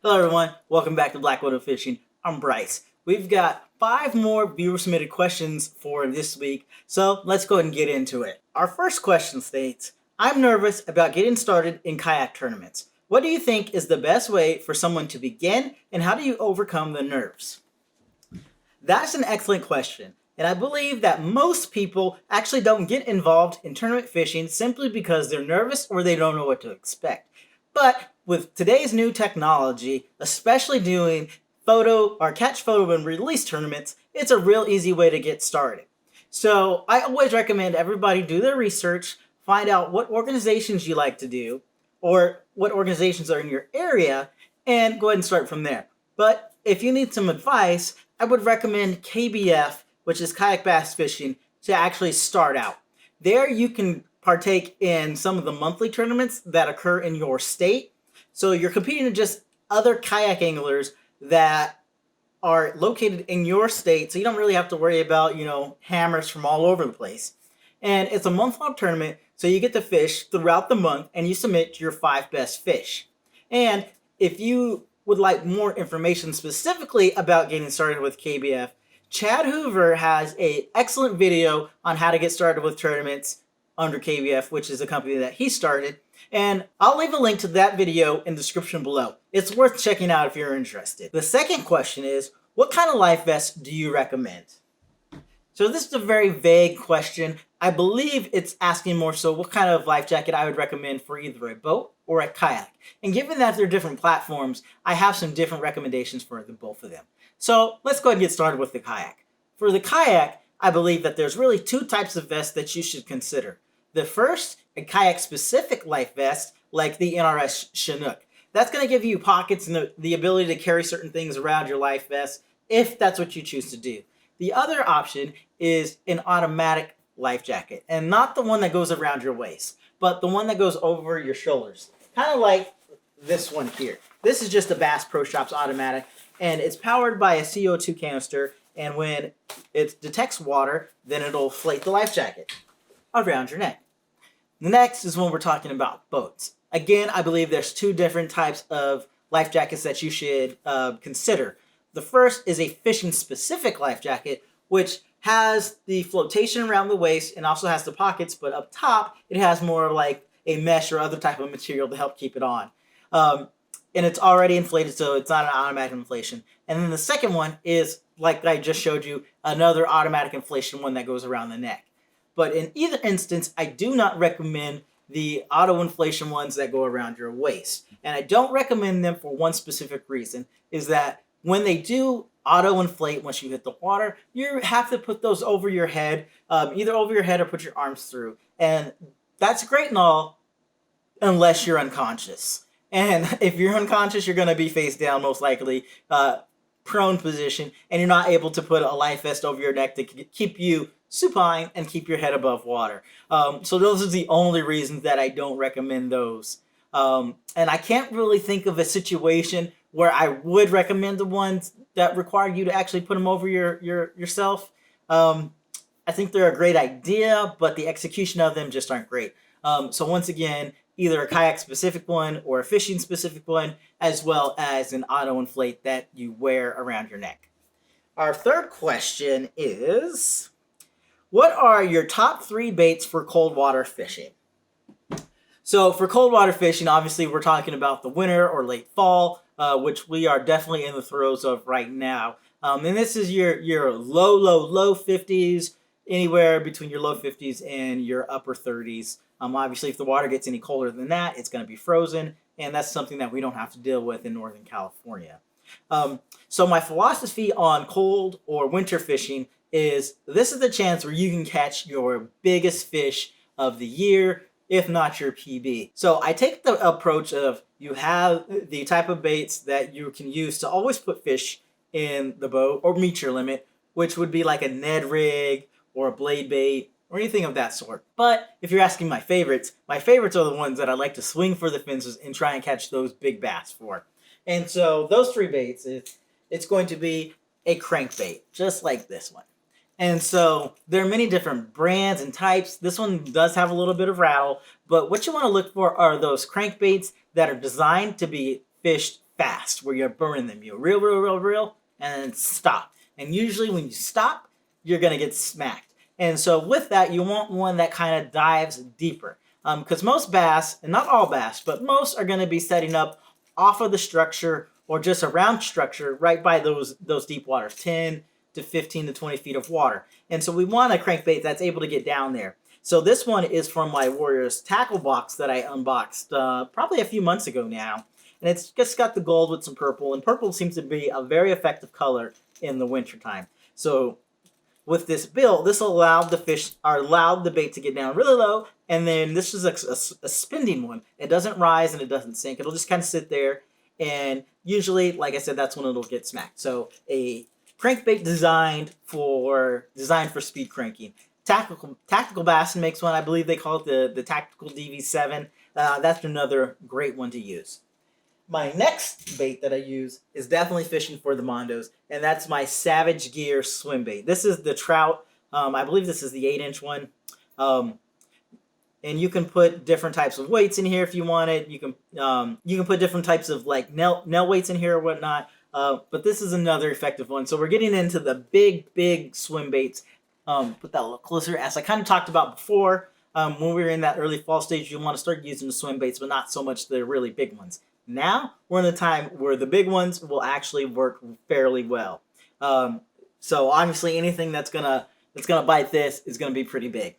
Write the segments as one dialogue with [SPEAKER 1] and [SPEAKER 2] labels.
[SPEAKER 1] Hello everyone, welcome back to Black Widow Fishing. I'm Bryce. We've got 5 more viewer submitted questions for this week, so let's go ahead and get into it. Our first question states, I'm nervous about getting started in kayak tournaments. What do you think is the best way for someone to begin, and how do you overcome the nerves? That's an excellent question, and I believe that most people actually don't get involved in tournament fishing simply because they're nervous or they don't know what to expect. But with today's new technology, especially doing photo or catch photo and release tournaments, it's a real easy way to get started. So I always recommend everybody do their research, find out what organizations you like to do, or what organizations are in your area, and go ahead and start from there. But if you need some advice, I would recommend KBF, which is Kayak Bass Fishing, to actually start out. There you can partake in some of the monthly tournaments that occur in your state. So you're competing with just other kayak anglers that are located in your state, so you don't really have to worry about, hammers from all over the place. And it's a month-long tournament, so you get to fish throughout the month, and you submit your 5 best fish. And if you would like more information specifically about getting started with KBF, Chad Hoover has an excellent video on how to get started with tournaments under KBF, which is a company that he started. And I'll leave a link to that video in the description below. It's worth checking out if you're interested. The second question is, what kind of life vest do you recommend? So this is a very vague question. I believe it's asking more so what kind of life jacket I would recommend for either a boat or a kayak. And given that they're different platforms, I have some different recommendations for both of them. So let's go ahead and get started with the kayak. For the kayak, I believe that there's really 2 types of vests that you should consider. The first, a kayak-specific life vest, like the NRS Chinook. That's going to give you pockets and the ability to carry certain things around your life vest, if that's what you choose to do. The other option is an automatic life jacket, and not the one that goes around your waist, but the one that goes over your shoulders. Kind of like this one here. This is just a Bass Pro Shops automatic, and it's powered by a CO2 canister, and when it detects water, then it'll inflate the life jacket around your neck. The next is when we're talking about boats. Again, I believe there's 2 different types of life jackets that you should consider. The first is a fishing-specific life jacket, which has the flotation around the waist and also has the pockets, but up top, it has more like a mesh or other type of material to help keep it on. And it's already inflated, so it's not an automatic inflation. And then the second one is, like I just showed you, another automatic inflation one that goes around the neck. But in either instance, I do not recommend the auto inflation ones that go around your waist. And I don't recommend them for one specific reason, is that when they do auto inflate once you hit the water, you have to put those over your head, either over your head or put your arms through. And that's great and all, unless you're unconscious. And if you're unconscious, you're going to be face down, most likely, prone position, and you're not able to put a life vest over your neck to keep you supine and keep your head above water. So those are the only reasons that I don't recommend those. And I can't really think of a situation where I would recommend the ones that require you to actually put them over yourself. I think they're a great idea, but the execution of them just aren't great. So once again, either a kayak-specific one or a fishing-specific one, as well as an auto-inflate that you wear around your neck. Our third question is, what are your top 3 baits for cold water fishing? So for cold water fishing, obviously we're talking about the winter or late fall, which we are definitely in the throes of right now. And this is your low 50s, anywhere between your low 50s and your upper 30s. Obviously, if the water gets any colder than that, it's going to be frozen, and that's something that we don't have to deal with in Northern California. So my philosophy on cold or winter fishing is this is the chance where you can catch your biggest fish of the year, if not your PB. So I take the approach of you have the type of baits that you can use to always put fish in the boat or meet your limit, which would be like a Ned rig or a blade bait or anything of that sort. But if you're asking my favorites are the ones that I like to swing for the fences and try and catch those big bass for. And so those 3 baits, it's going to be a crankbait, just like this one. And so there are many different brands and types. This one does have a little bit of rattle, but what you want to look for are those crankbaits that are designed to be fished fast, where you're burning them. You reel, and then stop. And usually when you stop, you're going to get smacked. And so with that, you want one that kind of dives deeper. Because most bass, and not all bass, but most are going to be setting up off of the structure or just around structure right by those deep waters, 10 to 15 to 20 feet of water. And so we want a crankbait that's able to get down there. So this one is from my Warriors tackle box that I unboxed probably a few months ago now. And it's just got the gold with some purple, and purple seems to be a very effective color in the wintertime. So with this build, this allowed the bait to get down really low, and then this is a spinning one. It doesn't rise and it doesn't sink. It'll just kind of sit there, and usually, like I said, that's when it'll get smacked. So a crankbait designed for speed cranking. Tactical Bassin makes one. I believe they call it the Tactical DV7. That's another great one to use. My next bait that I use is definitely fishing for the Mondos, and that's my Savage Gear swim bait. This is the trout. I believe this is the 8-inch one. And you can put different types of weights in here if you want it. You can put different types of like nail weights in here or whatnot. But this is another effective one. So we're getting into the big swim baits. Put that a little closer. As I kind of talked about before, when we were in that early fall stage, you want to start using the swim baits, but not so much the really big ones. Now we're in a time where the big ones will actually work fairly well. So obviously anything that's gonna bite this is gonna be pretty big.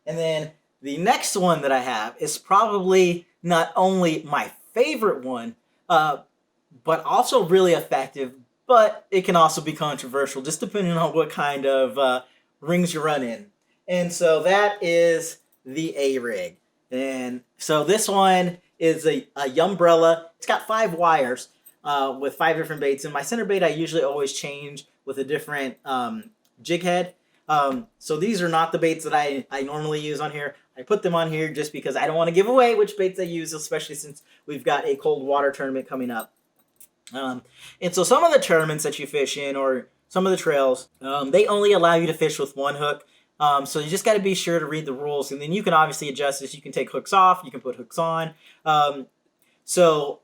[SPEAKER 1] And then the next one that I have is probably not only my favorite one, but also really effective. But it can also be controversial, just depending on what kind of rings you run in. And so that is the A-Rig. And so this one is a umbrella. It's got 5 wires with 5 different baits. And my center bait I usually always change with a different jig head. So these are not the baits that I normally use on here. I put them on here just because I don't want to give away which baits I use, especially since we've got a cold water tournament coming up. And so some of the tournaments that you fish in, or some of the trails, they only allow you to fish with 1 hook. So you just got to be sure to read the rules, and then you can obviously adjust this. You can take hooks off, you can put hooks on. So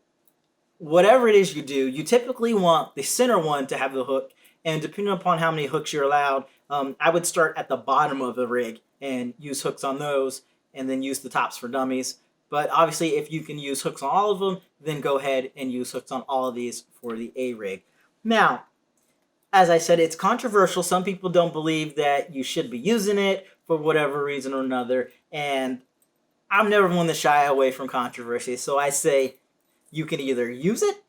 [SPEAKER 1] whatever it is you do, you typically want the center one to have the hook, and depending upon how many hooks you're allowed, I would start at the bottom of the rig and use hooks on those, and then use the tops for dummies. But obviously, if you can use hooks on all of them, then go ahead and use hooks on all of these for the A-Rig. Now, as I said, it's controversial. Some people don't believe that you should be using it for whatever reason or another. And I'm never one to shy away from controversy. So I say you can either use it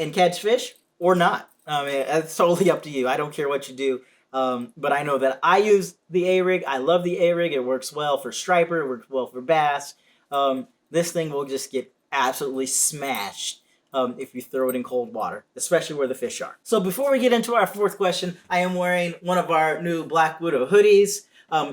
[SPEAKER 1] and catch fish or not. I mean, it's totally up to you. I don't care what you do. But I know that I use the A-Rig. I love the A-Rig. It works well for striper. It works well for bass. This thing will just get absolutely smashed if you throw it in cold water, especially where the fish are. So before we get into our 4th question, I am wearing one of our new Black Widow hoodies.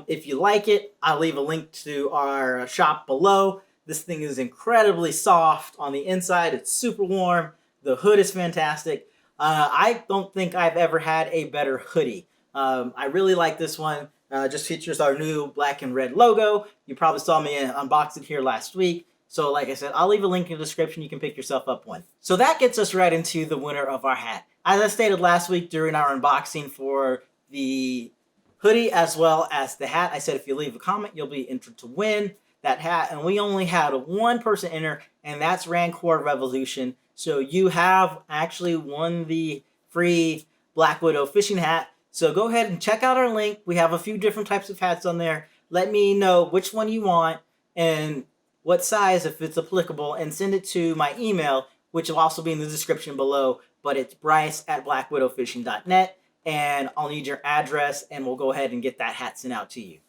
[SPEAKER 1] If you like it, I'll leave a link to our shop below. This thing is incredibly soft on the inside. It's super warm. The hood is fantastic. I don't think I've ever had a better hoodie. I really like this one. Just features our new black and red logo. You probably saw me unbox it here last week. So like I said, I'll leave a link in the description. You can pick yourself up one. So that gets us right into the winner of our hat. As I stated last week during our unboxing for the hoodie as well as the hat, I said if you leave a comment, you'll be entered to win that hat. And we only had 1 person enter, and that's Rancor Revolution. So you have actually won the free Black Widow fishing hat. So go ahead and check out our link. We have a few different types of hats on there. Let me know which one you want and what size, if it's applicable, and send it to my email, which will also be in the description below. But it's bryce@blackwidowfishing.net, and I'll need your address, and we'll go ahead and get that hat sent out to you.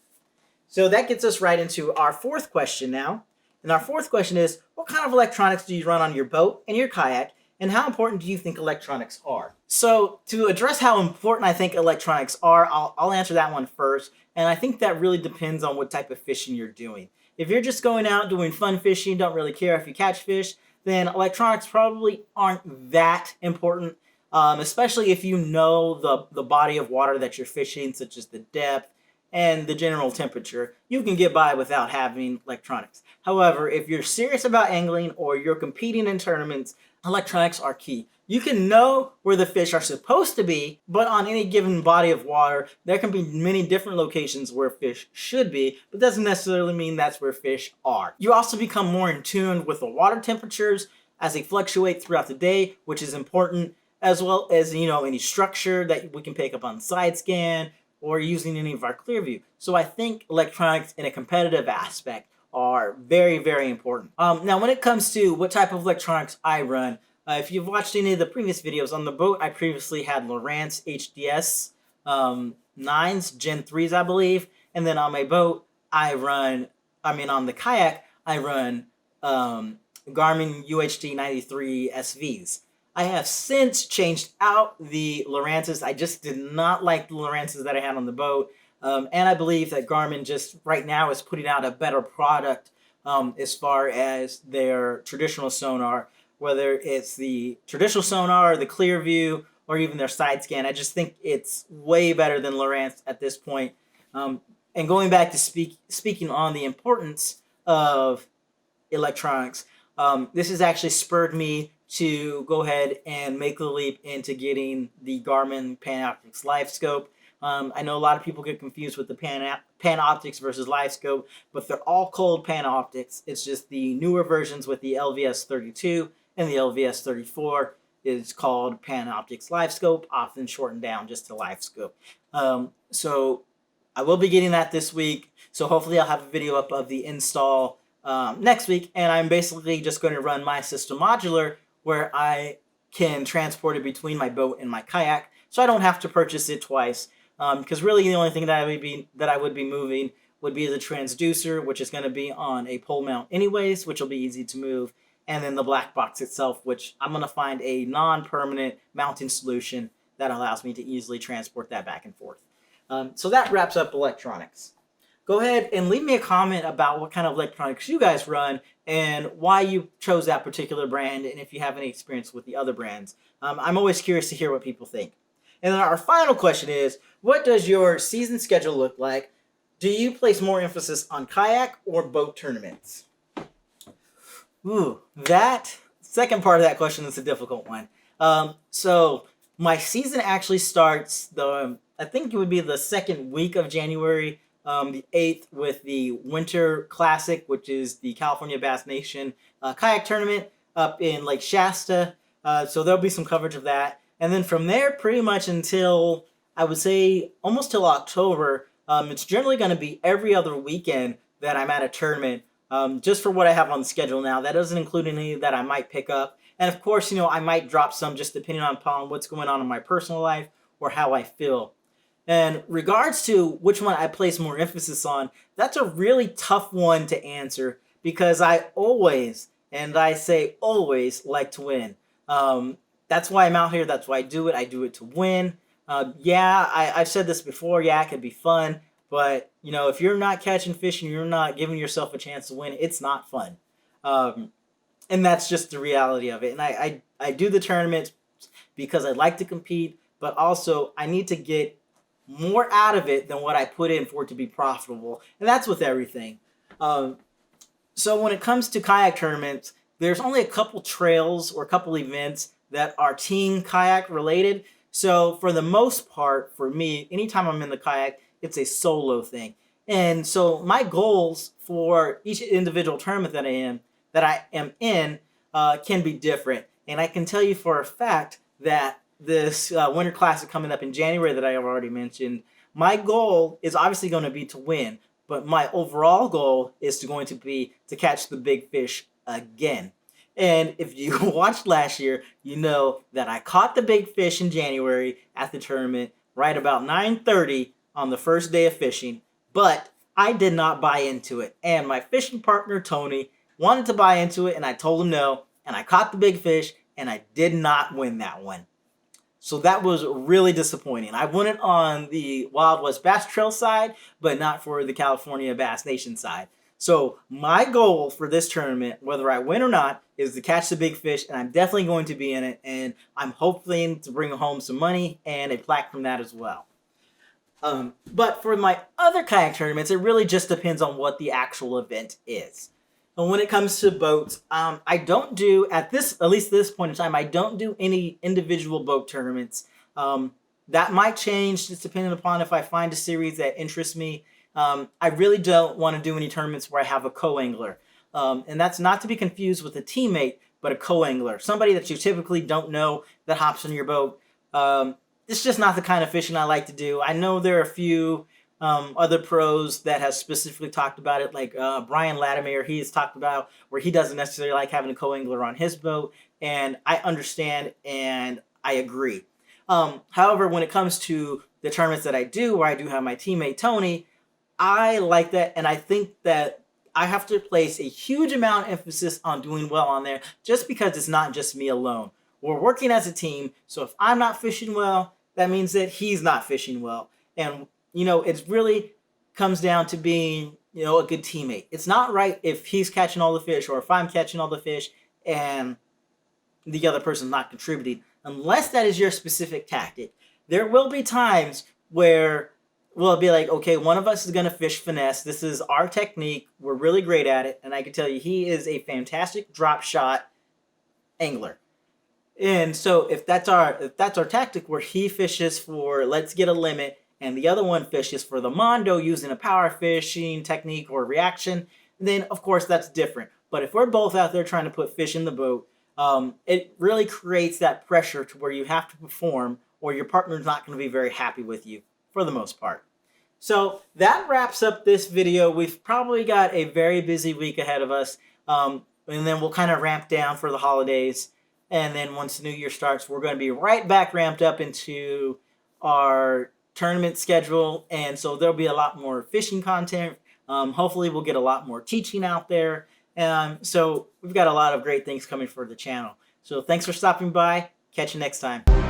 [SPEAKER 1] So that gets us right into our 4th question now. And our 4th question is, what kind of electronics do you run on your boat and your kayak, and how important do you think electronics are? So to address how important I think electronics are, I'll answer that one first. And I think that really depends on what type of fishing you're doing. If you're just going out doing fun fishing, don't really care if you catch fish, then electronics probably aren't that important, especially if you know the body of water that you're fishing, such as the depth and the general temperature. You can get by without having electronics. However, if you're serious about angling or you're competing in tournaments, electronics are key. You can know where the fish are supposed to be, but on any given body of water, there can be many different locations where fish should be, but doesn't necessarily mean that's where fish are. You also become more in tune with the water temperatures as they fluctuate throughout the day, which is important, as well as, any structure that we can pick up on side scan or using any of our clear view. So I think electronics in a competitive aspect are very, very important. Now, when it comes to what type of electronics I run, if you've watched any of the previous videos on the boat, I previously had Lowrance HDS 9s, Gen 3s, I believe. And then on my boat, on the kayak, I run Garmin UHD 93 SVs. I have since changed out the Lowrances. I just did not like the Lowrances that I had on the boat. And I believe that Garmin just right now is putting out a better product as far as their traditional sonar, whether it's the traditional sonar, the clear view, or even their side scan. I just think it's way better than Lowrance at this point. And going back to speaking on the importance of electronics, this has actually spurred me to go ahead and make the leap into getting the Garmin Panoptix LiveScope. I know a lot of people get confused with the Panoptix versus LiveScope, but they're all called Panoptix. It's just the newer versions with the LVS 32 and the LVS 34 is called Panoptix LiveScope, often shortened down just to LiveScope. So I will be getting that this week. So hopefully I'll have a video up of the install next week, and I'm basically just going to run my system modular where I can transport it between my boat and my kayak, so I don't have to purchase it twice. Because really the only thing that I would be moving would be the transducer, which is going to be on a pole mount anyways, which will be easy to move, and then the black box itself, which I'm going to find a non-permanent mounting solution that allows me to easily transport that back and forth. So that wraps up electronics. Go ahead and leave me a comment about what kind of electronics you guys run and why you chose that particular brand, and if you have any experience with the other brands. I'm always curious to hear what people think. And then our final question is, what does your season schedule look like? Do you place more emphasis on kayak or boat tournaments? Ooh, that second part of that question is a difficult one. So my season actually starts, I think it would be the second week of January, the 8th, with the Winter Classic, which is the California Bass Nation kayak tournament up in Lake Shasta. So there'll be some coverage of that. And then from there, pretty much until, I would say, almost till October, it's generally going to be every other weekend that I'm at a tournament, just for what I have on the schedule now. That doesn't include any that I might pick up. And of course, I might drop some just depending upon what's going on in my personal life or how I feel. And regards to which one I place more emphasis on, that's a really tough one to answer because I always, and I say always, like to win. That's why I'm out here. That's why I do it. I do it to win. I've said this before. Yeah, it can be fun. But, if you're not catching fish and you're not giving yourself a chance to win, it's not fun. And that's just the reality of it. And I do the tournaments because I like to compete, but also I need to get more out of it than what I put in for it to be profitable. And that's with everything. So when it comes to kayak tournaments, there's only a couple trails or a couple events that are team kayak related. So for the most part, for me, anytime I'm in the kayak, it's a solo thing. And so my goals for each individual tournament that I am in can be different. And I can tell you for a fact that this Winter Classic coming up in January that I have already mentioned, my goal is obviously going to be to win, but my overall goal is going to be to catch the big fish again. And if you watched last year, you know that I caught the big fish in January at the tournament right about 9:30 on the first day of fishing, but I did not buy into it. And my fishing partner, Tony, wanted to buy into it, and I told him no, and I caught the big fish, and I did not win that one. So that was really disappointing. I won it on the Wild West Bass Trail side, but not for the California Bass Nation side. So my goal for this tournament, whether I win or not, is to catch the big fish, and I'm definitely going to be in it, and I'm hoping to bring home some money and a plaque from that as well. But for my other kayak tournaments, it really just depends on what the actual event is. And when it comes to boats, I don't do at least this point in time, I don't do any individual boat tournaments. That might change just depending upon if I find a series that interests me. I really don't want to do any tournaments where I have a co-angler. And that's not to be confused with a teammate, but a co-angler, somebody that you typically don't know that hops on your boat. It's just not the kind of fishing I like to do. I know there are a few other pros that have specifically talked about it, like Brian Latimer. He has talked about where he doesn't necessarily like having a co-angler on his boat, and I understand and I agree. However, when it comes to the tournaments that I do, where I do have my teammate Tony, I like that, and I think that I have to place a huge amount of emphasis on doing well on there, just because it's not just me alone. We're working as a team, so if I'm not fishing well, that means that he's not fishing well. And, it really comes down to being, a good teammate. It's not right if he's catching all the fish or if I'm catching all the fish and the other person's not contributing, unless that is your specific tactic. There will be times where we'll be like, okay, one of us is going to fish finesse. This is our technique. We're really great at it. And I can tell you, he is a fantastic drop shot angler. And so if that's our tactic, where he fishes for let's get a limit, and the other one fishes for the mondo using a power fishing technique or reaction, then of course that's different. But if we're both out there trying to put fish in the boat, it really creates that pressure to where you have to perform, or your partner's not going to be very happy with you for the most part. So that wraps up this video. We've probably got a very busy week ahead of us, and then we'll kind of ramp down for the holidays. And then once the new year starts, we're going to be right back ramped up into our tournament schedule. And so there'll be a lot more fishing content. Hopefully we'll get a lot more teaching out there. So we've got a lot of great things coming for the channel. So thanks for stopping by. Catch you next time.